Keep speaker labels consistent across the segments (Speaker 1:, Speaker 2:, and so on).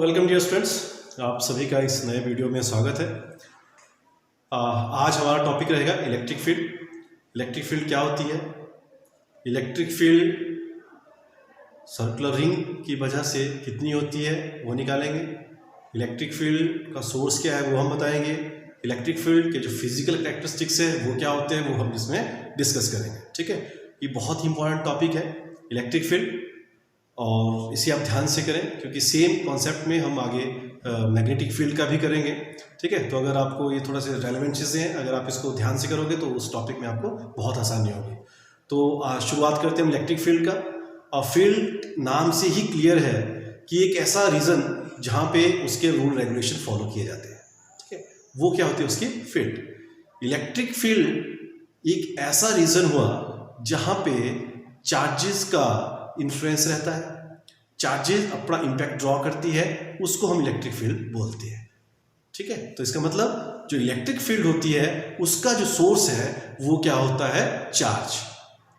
Speaker 1: Welcome dear students, आप सभी का इस नए वीडियो में स्वागत है। आज हमारा टॉपिक रहेगा इलेक्ट्रिक फील्ड। इलेक्ट्रिक फील्ड क्या होती है? इलेक्ट्रिक फील्ड सर्कुलर रिंग की वजह से कितनी होती है वो निकालेंगे। इलेक्ट्रिक फील्ड का सोर्स क्या है वो हम बताएंगे। इलेक्ट्रिक फील्ड के जो फिजिकल कैरेक्टरिस्टिक्स है वो क्या होते हैं वो हम इसमें डिस्कस करेंगे। ठीक है, ये बहुत ही इंपॉर्टेंट टॉपिक है इलेक्ट्रिक फील्ड, और इसे आप ध्यान से करें क्योंकि सेम कॉन्सेप्ट में हम आगे मैग्नेटिक फील्ड का भी करेंगे। ठीक है, तो अगर आपको ये थोड़ा सा रेलेवेंट चीज़ें हैं, अगर आप इसको ध्यान से करोगे तो उस टॉपिक में आपको बहुत आसानी होगी। तो शुरुआत करते हैं इलेक्ट्रिक फील्ड का। फील्ड नाम से ही क्लियर है कि एक ऐसा रीजन जहाँ पे उसके रूल रेगुलेशन फॉलो किए जाते हैं। ठीक है, वो क्या होती है उसकी फील्ड। इलेक्ट्रिक फील्ड एक ऐसा रीजन हुआ जहाँ पे चार्जेस का इन्फ्लुएंस रहता है, चार्जेस अपना इम्पैक्ट ड्रॉ करती है, उसको हम इलेक्ट्रिक फील्ड बोलते हैं। ठीक है, तो इसका मतलब जो इलेक्ट्रिक फील्ड होती है उसका जो सोर्स है वो क्या होता है? चार्ज।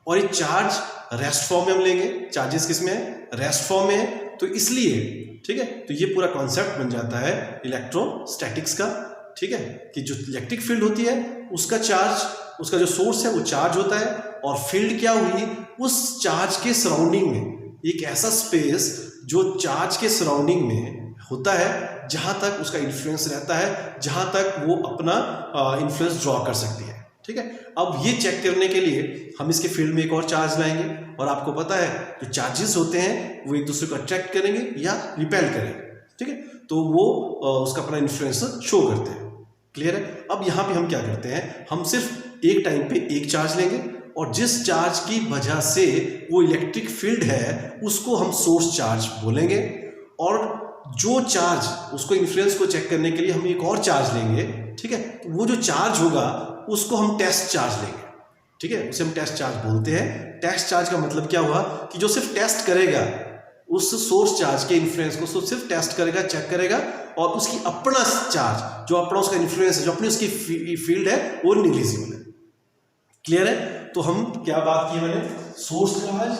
Speaker 1: और ये चार्ज रेस्ट फॉर्म में हम लेंगे। चार्जेस किस में है? रेस्ट फॉर्म में है, तो इसलिए ठीक है, तो ये पूरा कॉन्सेप्ट बन जाता है इलेक्ट्रोस्टैटिक्स का। ठीक है, कि जो इलेक्ट्रिक फील्ड होती है उसका चार्ज, उसका जो सोर्स है वो चार्ज होता है, और फील्ड क्या हुई? उस चार्ज के सराउंडिंग में एक ऐसा स्पेस जो चार्ज के सराउंडिंग में होता है जहां तक उसका इन्फ्लुएंस रहता है, जहां तक वो अपना इन्फ्लुएंस ड्रॉ कर सकती है। ठीक है, अब ये चेक करने के लिए हम इसके फील्ड में एक और चार्ज लाएंगे, और आपको पता है जो चार्जेस होते हैं वो एक दूसरे को अट्रैक्ट करेंगे या रिपेल करेंगे। ठीक है, तो वो उसका अपना इन्फ्लुएंस शो करते हैं। क्लियर है? अब यहाँ पे हम क्या करते हैं, हम सिर्फ एक टाइम पे एक चार्ज लेंगे, और जिस चार्ज की वजह से वो इलेक्ट्रिक फील्ड है उसको हम सोर्स चार्ज बोलेंगे, और जो चार्ज उसको इन्फ्लुएंस को चेक करने के लिए हम एक और चार्ज लेंगे। ठीक है, तो वो जो चार्ज होगा उसको हम टेस्ट चार्ज लेंगे। ठीक है, उसे हम टेस्ट चार्ज बोलते हैं। टेस्ट चार्ज का मतलब क्या हुआ कि जो सिर्फ टेस्ट करेगा उस सोर्स चार्ज के इन्फ्लुएंस को, सिर्फ टेस्ट करेगा, चेक करेगा, और उसकी अपना चार्ज जो अपना उसका इन्फ्लुएंस है, जो अपनी उसकी फील्ड है वो निग्लिजिबल है। क्लियर है? तो हम क्या बात की मैंने? Source charge.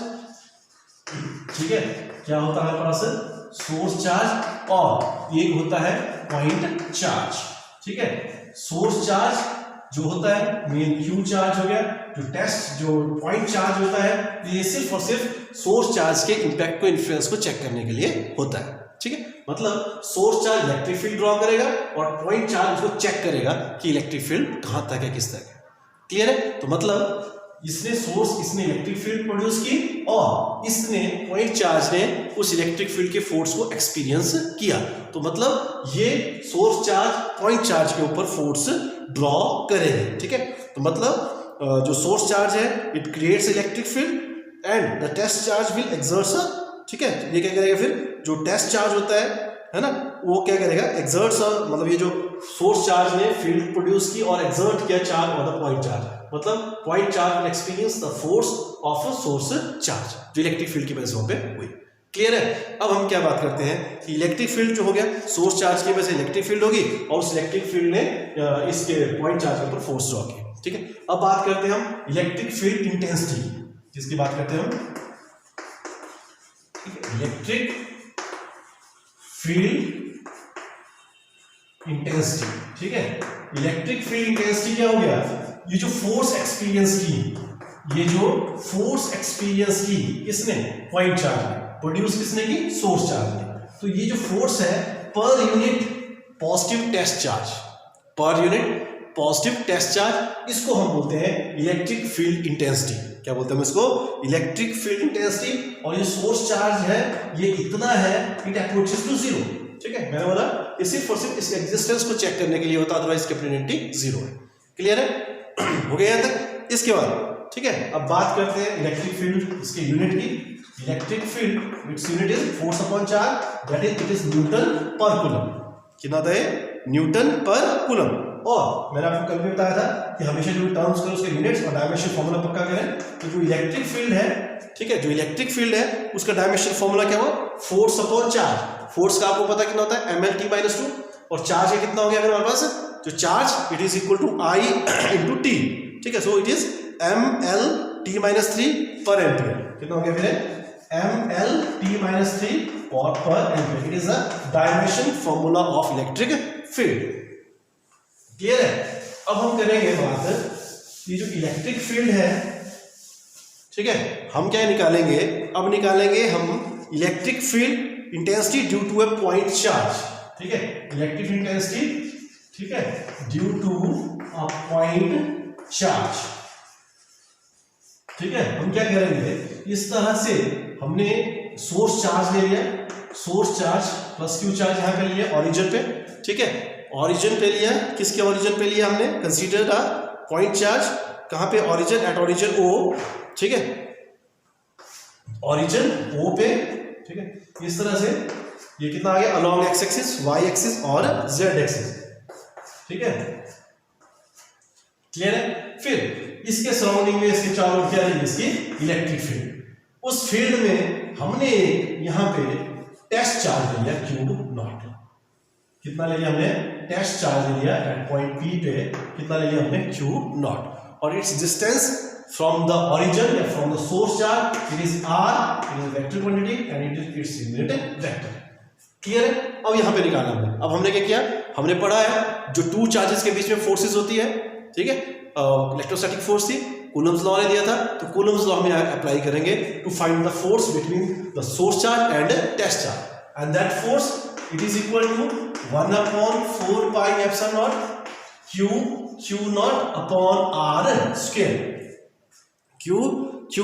Speaker 1: ठीक है, क्या होता है हमारे पास? सोर्स चार्ज, और एक होता है पॉइंट चार्ज। ठीक है, सोर्स चार्ज जो होता है मेन क्यू चार्ज हो गया, जो टेस्ट जो पॉइंट चार्ज होता है ये सिर्फ और सिर्फ सोर्स चार्ज के इंपैक्ट को, इन्फ्लुएंस को चेक करने के लिए होता है। ठीक है, मतलब source charge electric field draw करेगा और पॉइंट चार्ज उसको चेक करेगा कि इलेक्ट्रिक फील्ड कहां तक है, किस तक है। क्लियर है? तो मतलब इसने सोर्स, इसने इलेक्ट्रिक फील्ड प्रोड्यूस की, और इसने पॉइंट चार्ज ने उस इलेक्ट्रिक फील्ड के फोर्स को एक्सपीरियंस किया। तो मतलब ये सोर्स चार्ज पॉइंट चार्ज के ऊपर फोर्स ड्रॉ करेंगे। ठीक है, तो मतलब जो सोर्स चार्ज है it creates electric field and the test charge will exert. ठीक है, ये क्या करेगा? फिर जो टेस्ट चार्ज होता है ना, वो क्या करेगा? एक्सर्ट्स, मतलब ये जो सोर्स चार्ज ने फील्ड प्रोड्यूस की और एक्सर्ट किया charge on the point charge, मतलब point charge will experience the force of a source charge जो इलेक्ट्रिक फील्ड की वजह से वहां पे हुई। क्लियर है? अब हम क्या बात करते हैं कि इलेक्ट्रिक फील्ड जो हो गया, सोर्स चार्ज की वजह से इलेक्ट्रिक फील्ड होगी, और उस इलेक्ट्रिक फील्ड ने इसके पॉइंट चार्ज के ऊपर फोर्स ड्रॉ की। ठीक है, अब बात करते हैं हम इलेक्ट्रिक फील्ड इंटेंसिटी, जिसकी बात करते हैं हम। Electric field intensity. ठीक है, इलेक्ट्रिक फील्ड इंटेंसिटी क्या हो गया? ये जो फोर्स एक्सपीरियंस की, ये जो फोर्स एक्सपीरियंस की किसने? पॉइंट चार्ज ने। प्रोड्यूस किसने की? सोर्स चार्ज ने। तो ये जो फोर्स है per unit positive test charge, per unit positive test charge, इसको हम बोलते हैं इलेक्ट्रिक फील्ड इंटेंसिटी। क्या बोलते हैं इसको? Electric field intensity. और ये सोर्स चार्ज है ये इतना है, इट अप्रोचेस टू जीरो। ठीक है, मैंने बोला ये सिर्फ और सिर्फ इसके एग्जिस्टेंस को चेक करने के लिए होता है, अदरवाइज इसकी प्रोबेबिलिटी जीरो है। क्लियर है? हो गया यहां तक? इसके बाद ठीक है, अब बात करते हैं इलेक्ट्रिक फील्ड, इसके यूनिट की। Electric field its unit is force upon charge, that is it is Newton पर कूलम। कितना था? न्यूटन पर कूलम। और मैंने आपको कल भी बताया था कि हमेशा जो टर्म्स करो उसके यूनिट्स और डायमेंशन फॉर्मूला पक्का करें। तो जो इलेक्ट्रिक फील्ड है, ठीक है, जो इलेक्ट्रिक फील्ड है उसका डायमेंशन फॉर्मूला क्या हुआ? Force upon charge. फोर्स का आपको पता कितना होता है? ml/t-2, और चार्ज है कितना हो गया हमारे पास? जो charge it is equal to I into T. ठीक है, सो इट इज ml/t-3 पर एम्पियर। कितना हो गया फिर? mL/t-3 watt per ampere. It is a dimension formula of electric field. Clear है? अब हम करेंगे बात, ये जो इलेक्ट्रिक फील्ड है, ठीक है, हम क्या निकालेंगे, अब निकालेंगे हम electric field intensity due to a point charge. ठीक है, इलेक्ट्रिक इंटेंसिटी, ठीक है, due to a point charge. ठीक है, हम क्या करेंगे, इस तरह से हमने सोर्स चार्ज ले लिया, source charge plus Q charge यहां पे लिया ओरिजिन पे. ठीक है, ओरिजिन पे लिया, किसके ओरिजिन पे लिया हमने, कंसीडर द पॉइंट चार्ज. कहां पे, ओरिजिन, एट ओरिजिन ओ. ठीक है, ओरिजिन ओ पे. ठीक है, इस तरह से ये कितना आ गया, along X axis, Y axis और जेड एक्सिस. ठीक है, क्लियर है? फिर इसके सराउंडिंग में, इसके चारों क्या है, इसकी इलेक्ट्रिक फील्ड. उस फील्ड में हमने यहां पे टेस्ट चार्ज ले लिया क्यू नॉट. कितना ले लिया हमने, टेस्ट चार्ज ले लिया एट पॉइंट पी पे. कितना ले लिया हमने, क्यू नॉट. और its distance from the origin या from the source charge, it is r, it is vector quantity and it is its unit vector. Clear है? अब यहां पे निकालना हमने. अब हमने क्या किया, हमने पढ़ा है जो टू चार्जेस के बीच में फोर्सेस होती है. ठीक है, इलेक्ट्रोस्टैटिक फोर्स थी, कूलम्स लॉ ने दिया था, तो कूलम्स लॉ हम अप्लाई करेंगे to find the force between the source charge and test charge. And that force, it is equal to 1/4 pi epsilon naught q naught upon r square. q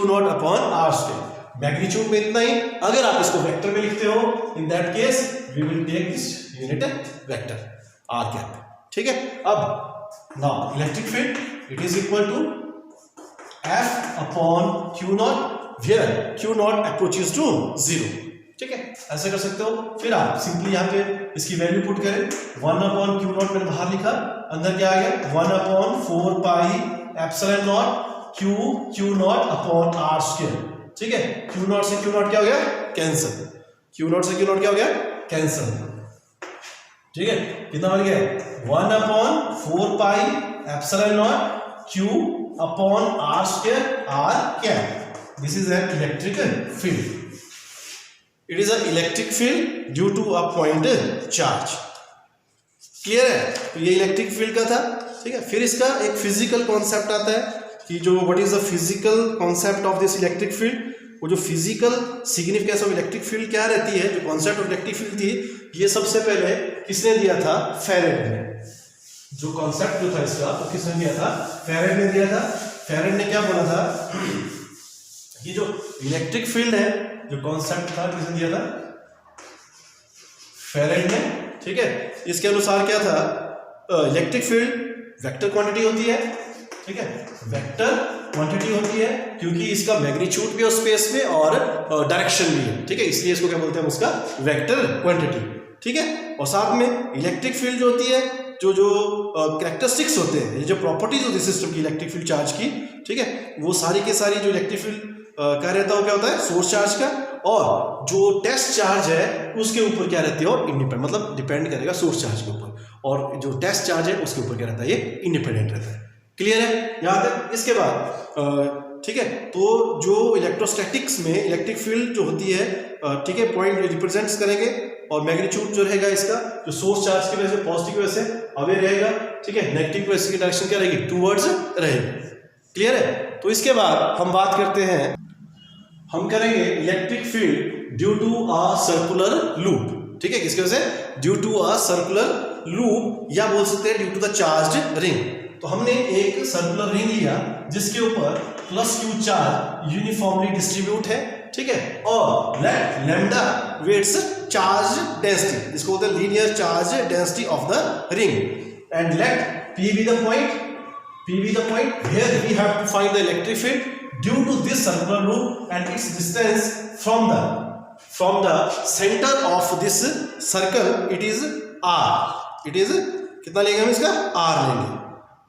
Speaker 1: naught upon r square. Magnitude में इतना ही. अगर आप इसको vector में लिखते हो, in that case we will take this unit vector r cap. ठीक है, अब now electric field it is equal to f upon q naught, where q naught approaches to 0. ठीक है, ऐसे कर सकते हो. फिर आप सिंपली यहाँ पे इसकी वैल्यू पुट करें. 1/q नॉट मैंने बाहर लिखा, अंदर क्या आ गया, 1/4 pi epsilon not q not upon r square. ठीक है, q नॉट से q नॉट क्या हो गया, कैंसिल. q नॉट से q नॉट क्या हो गया, कैंसिल. ठीक है, कितना बन गया, 1/4 pi epsilon not q upon r square r cap. This is an electric field. It is an electric field due to a point charge. Clear है? तो ये इलेक्ट्रिक फील्ड का था. ठीक है, फिर इसका एक फिजिकल कॉन्सेप्ट आता है कि जो what is the physical concept of this electric field. वो जो physical significance of electric field क्या रहती है, जो कॉन्सेप्ट ऑफ इलेक्ट्रिक फील्ड थी, ये सबसे पहले किसने दिया था, फैराडे ने. जो कॉन्सेप्ट जो था इसका, तो किसने दिया था, फैराडे ने दिया था. फैराडे ने क्या बोला था, ये जो इलेक्ट्रिक फील्ड है, जो कॉन्सेप्ट था, किसने दिया था, फैराडे ने. ठीक है, इसके अनुसार क्या था, इलेक्ट्रिक फील्ड वेक्टर क्वांटिटी होती है. ठीक है, वेक्टर क्वांटिटी होती है क्योंकि इसका मैग्नीट्यूड भी है स्पेस में और डायरेक्शन भी है. ठीक है, इसलिए इसको क्या बोलते हैं, उसका वेक्टर क्वांटिटी. ठीक है, और साथ में इलेक्ट्रिक फील्ड जो होती है, जो कैरेक्टरिस्टिक्स होते हैं, ये जो प्रॉपर्टीज होती है सिस्टम की इलेक्ट्रिक फील्ड चार्ज की. ठीक है, वो सारी की सारी जो इलेक्ट्रिक फील्ड क्या रहता है, क्या होता है, सोर्स चार्ज का. और जो टेस्ट चार्ज है उसके ऊपर क्या रहती है, और इंडिपेंडेंट, मतलब डिपेंड करेगा सोर्स चार्ज के ऊपर. और जो टेस्ट चार्ज है उसके ऊपर क्या रहता है, ये इंडिपेंडेंट रहता है. क्लियर है यहाँ तक? इसके बाद ठीक है, तो जो इलेक्ट्रोस्टैटिक्स में इलेक्ट्रिक फील्ड जो होती है, ठीक है, पॉइंट रिप्रेजेंट्स करेंगे. और मैग्नीट्यूड जो रहेगा इसका, जो सोर्स चार्ज की वजह से, पॉजिटिव की वजह से अवे रहेगा. ठीक है, नेगेटिव की वजह से डायरेक्शन क्या रहेगी, टूवर्ड्स रहेगी. क्लियर है? तो इसके बाद हम बात करते हैं, हम करेंगे electric field due to a circular loop. ठीक है, किसकी वजह से, due to a circular loop, या बोल सकते हैं due to the charged ring. तो हमने एक सर्कुलर रिंग लिया जिसके ऊपर plus Q charge uniformly distribute है. ठीक है, और let lambda weights charge density, इसको बोलते हैं linear charge density of the ring. And let P be the point where we have to find the electric field due to this circular loop and its distance from the center of this circle, it is r. It is कितना लेंगे हम इसका, r लेंगे.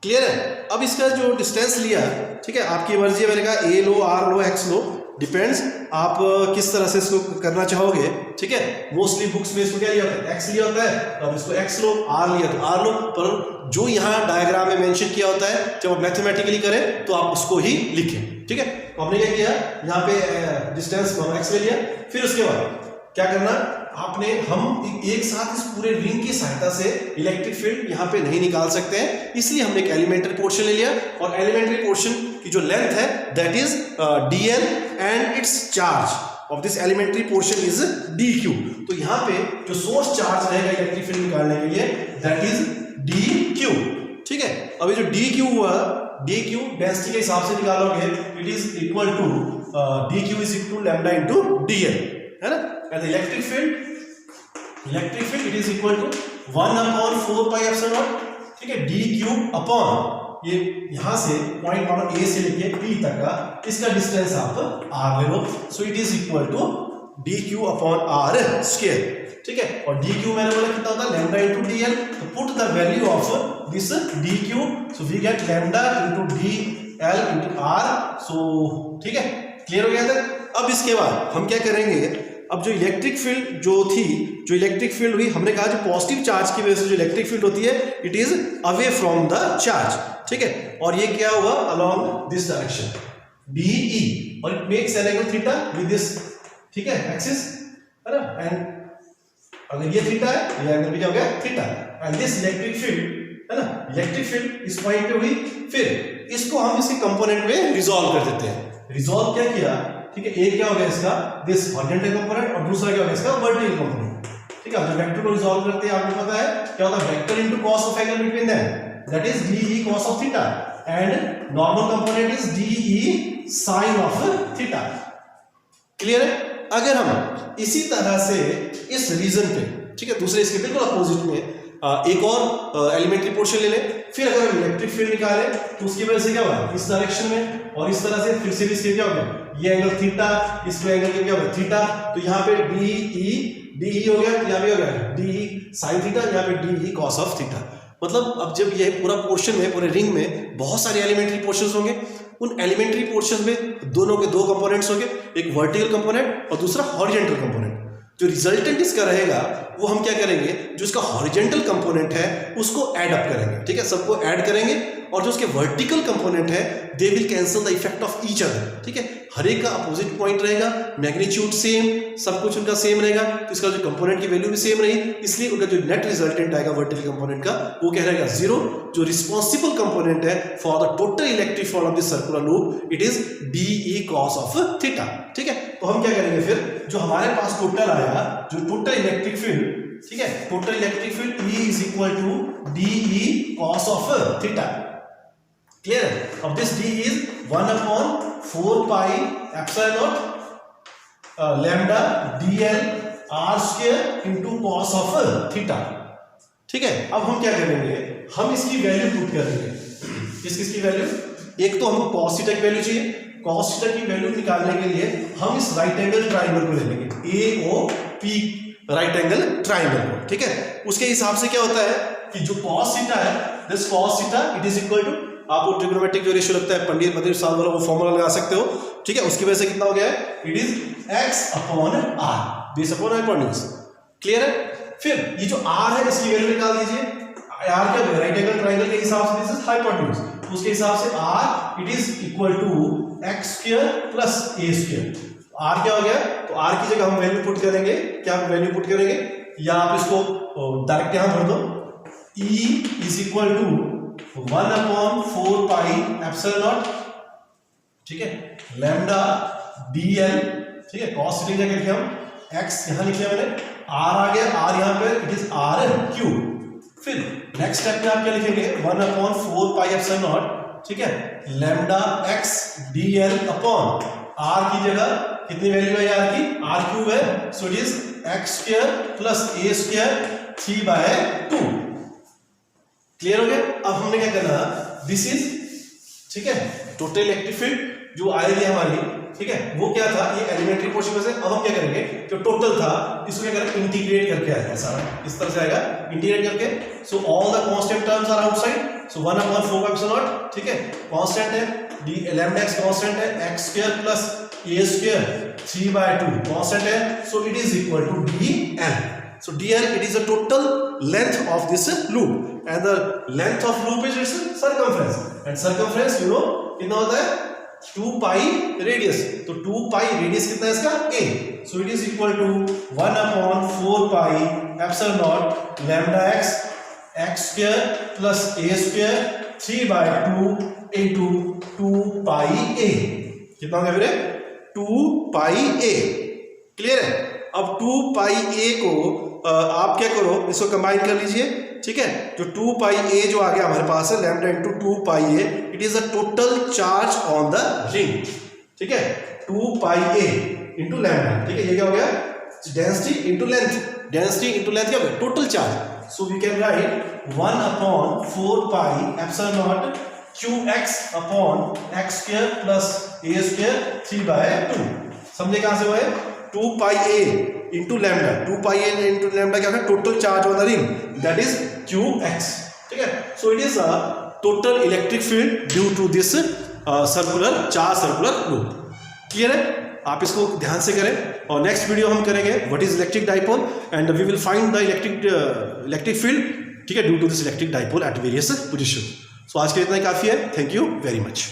Speaker 1: Clear है? अब इसका जो distance लिया, ठीक है, आपकी मर्जी है, मैंने कहा a low, r low, x low, depends आप किस तरह से इसको करना चाहोगे. ठीक है, मोस्टली बुक्स में इसको क्या लिया होता है, x लिया होता है. तो अब इसको x लो, r लिया तो r लो, पर जो यहाँ डायग्राम में मेंशन किया होता है, जब आप मैथमेटिकली करें तो आप उसको ही लिखें. ठीक है। तो हमने क्या किया, यहाँ पे डिस्टेंस x ले लिया, फिर उसके बाद क्या करना आपने, हम एक साथ इस पूरे रिंग की सहायता से इलेक्ट्रिक फील्ड यहाँ पे नहीं निकाल सकते हैं, इसलिए हमने एक एलिमेंट्री पोर्शन ले लिया, और एलिमेंट्री पोर्शन की जो लेंथ है that is dl and its charge of this elementary portion is dq। तो यहाँ पे जो सोर्स चार्ज रहेगा इलेक्ट्रिक फील्ड निकालने के लिए दैट इज dq, ठीक है। अभी जो dq हुआ, dq डेंसिटी के हिसाब से निकालोगे, it is equal to dq is equal to lambda into dl, है ना। And electric field it is equal to 1/4 pi epsilon, ठीक है, dq अपॉन ये यहां से पॉइंट मानो a से लेके p तक का इसका डिस्टेंस आप r ले लो, so it is equal to dq upon r square, ठीक है। और dq मैंने बोला कितना होता है, लैम्डा इनटू dl, तो put the value of this dq, so we get lambda into dl into r, so ठीक है, क्लियर हो गया था। अब इसके बाद हम क्या करेंगे, अब जो इलेक्ट्रिक फील्ड जो इलेक्ट्रिक फील्ड हुई, हमने कहा जो पॉजिटिव चार्ज की वजह से जो इलेक्ट्रिक फील्ड होती है it is away from the charge, ठीक है। और ये क्या हुआ, अलोंग दिस डायरेक्शन DE, और it makes an angle theta with this, ठीक है, एक्सिस, है ना। एंड अगर ये थीटा है, ये एंगल भी क्या हो गया, theta. And this electric field, है ना, इलेक्ट्रिक फील्ड इस पॉइंट पे हुई, फिर इसको हम इसके कंपोनेंट में रिजॉल्व कर देते हैं। रिजॉल्व क्या किया, ठीक है, एक क्या हो गया इसका दिस हॉरिजॉन्टल कंपोनेंट, और दूसरा क्या हो गया इसका वर्टिकल कंपोनेंट, ठीक है। जब वेक्टर को रिजॉल्व करते हैं आपको पता है क्या होता है, vector into cos of angle between them, that is DE cos of theta, and normal component is DE sin of theta, clear है। अगर हम इसी तरह से इस रीजन पे, ठीक है, दूसरे इसके बिल्कुल अपोजिट में एक और एलिमेंट्री पोर्शन ले लें, फिर अगर हम इलेक्ट्रिक फील्ड निकालें तो उसकी वजह से क्या हुआ, इस डायरेक्शन में, और इस तरह से फिर से इसके क्या हो गया, ये एंगल थीटा, इसमें एंगल क्या होगा, थीटा, तो यहाँ पे DE हो गया, यहाँ पे हो गया DE sin थीटा, यहाँ पे DE cos ऑफ थीटा। मतलब अब जब ये पूरा पोर्शन में, पूरे रिंग में बहुत सारे एलिमेंट्री पोर्शंस होंगे, उन एलिमेंट्री पोर्शंस में दोनों के दो कंपोनेंट्स होंगे, एक वर्टिकल कंपोनेंट और दूसरा हॉरिजॉन्टल कंपोनेंट। जो रिजल्टेंट इसका रहेगा वो हम क्या करेंगे, जो इसका हॉरिजॉन्टल कंपोनेंट है उसको ऐड अप करेंगे, ठीक है, सबको ऐड करेंगे, और जो उसके वर्टिकल कंपोनेंट है they will cancel the effect of each other, ठीक है। हर एक का अपोजिट पॉइंट रहेगा, मैग्नीट्यूड सेम, सब कुछ उनका सेम रहेगा, तो इसका जो कंपोनेंट की वैल्यू भी सेम रही, इसलिए उनका जो नेट रिजल्टेंट आएगा वर्टिकल कंपोनेंट का वो क्या रहेगा, 0। जो रिस्पॉन्सिबल कंपोनेंट है for the total electric field of this circular loop it is DE cos of theta, ठीक है। तो हम क्या करेंगे, फिर जो हमारे पास टोटल आया, जो टोटल इलेक्ट्रिक फील्ड, ठीक है, total electric field E is equal to DE cos of theta, clear है। अब this D is 1/4 pi epsilon naught lambda DL r square into cos of theta, ठीक है। अब हम क्या करेंगे, हम इसकी वैल्यू पुट करेंगे, किसकी वैल्यू, एक तो हमको cos थीटा की वैल्यू चाहिए, cos थीटा की वैल्यू निकालने के लिए हम इस राइट एंगल ट्राइंगल को ले लेंगे, AOP राइट एंगल ट्राइंगल को, ठीक है। उसके हिसाब से क्या होता है कि जो cos थीटा है, this cos theta it is equal to, आपको ट्रिग्नोमेट्रिक जो रेशियो लगता है पंडित मदर साल वाला वो फॉर्मूला लगा सकते हो, ठीक है। उसकी वजह से कितना हो गया है, it is x upon r, base upon hypotenuse, clear है। फिर ये जो r है इसकी वैल्यू निकाल दीजिए, r क्या है, राइट एंगल ट्राइंगल के हिसाब से दिस इज हाइपोटेन्यूज, उसके हिसाब से r it is equal to x square plus a square. r क्या हो गया, तो r की जगह हम वैल्यू पुट करेंगे, क्या वैल्यू पुट करेंगे, या आप इसको डायरेक्ट यहां भर दो, E is equal to 1/4 pi epsilon naught, ठीक है, लैम्डा DL, ठीक है, cos थीटा क्या लिखे हम, x यहां लिखे मैंने, r आ गया, r यहां पे इट इज r क्यूब। फिर नेक्स्ट स्टेप में आप क्या लिखेंगे, 1/4 पाई एप्सिलॉन नॉट, ठीक है, lambda x DL upon r की जगह कितनी वैल्यू है r की, r क्यूब है, so it is x square plus a square 3/2, clear हो गया। अब हमने क्या करना, दिस इज, ठीक है, टोटल इलेक्ट्रिक फील्ड जो आएगी हमारी, ठीक है, वो क्या था, ये एलिमेंट्री पोर्शन में से। अब हम क्या करेंगे, जो टोटल था इसको क्या करेंगे, इंटीग्रेट करके आएगा सारा, इस तरह से आएगा इंटीग्रेट करके, so all the constant terms are outside, so 1/4 epsilon naught, ठीक है, कांस्टेंट है, d लैम्डा x कांस्टेंट है, x square plus a square 3/2 constant है, so it is equal to dl। So dl it is the total length of this loop, and the length of loop is its circumference, and circumference you know कितना होता है 2 पाई radius, तो 2 पाई radius कितना है इसका a, so it is equal to 1/4 pi epsilon naught lambda x square plus a square 3/2 into 2 pi a। कितना हो गया मेरे 2 पाई a। क्लियर है? अब 2 पाई a को आप क्या करो, इसको कंबाइन कर लीजिए, ठीक है। तो 2 पाई a जो आ गया हमारे पास है lambda into 2 pi a, it is a total charge on the ring, ठीक है। 2 पाई a इंटू लैम्डा, ठीक है। ये क्या हो गया density into length, density into length क्या हो गया total charge. So we can write 1/4 pi epsilon naught qx upon x square plus a square 3/2। समझे कहां से वो है 2 pi a into lambda, 2 pi a into lambda क्या है total charge on the ring, that is qx, ठीक है। So it is a total electric field due to this circular charge circular loop. Clear है? आप इसको ध्यान से करें और नेक्स्ट वीडियो हम करेंगे what is electric dipole and we will find the electric field, ठीक है, due to this electric dipole at various position. So आज के लिए इतना ही काफी है। Thank you very much.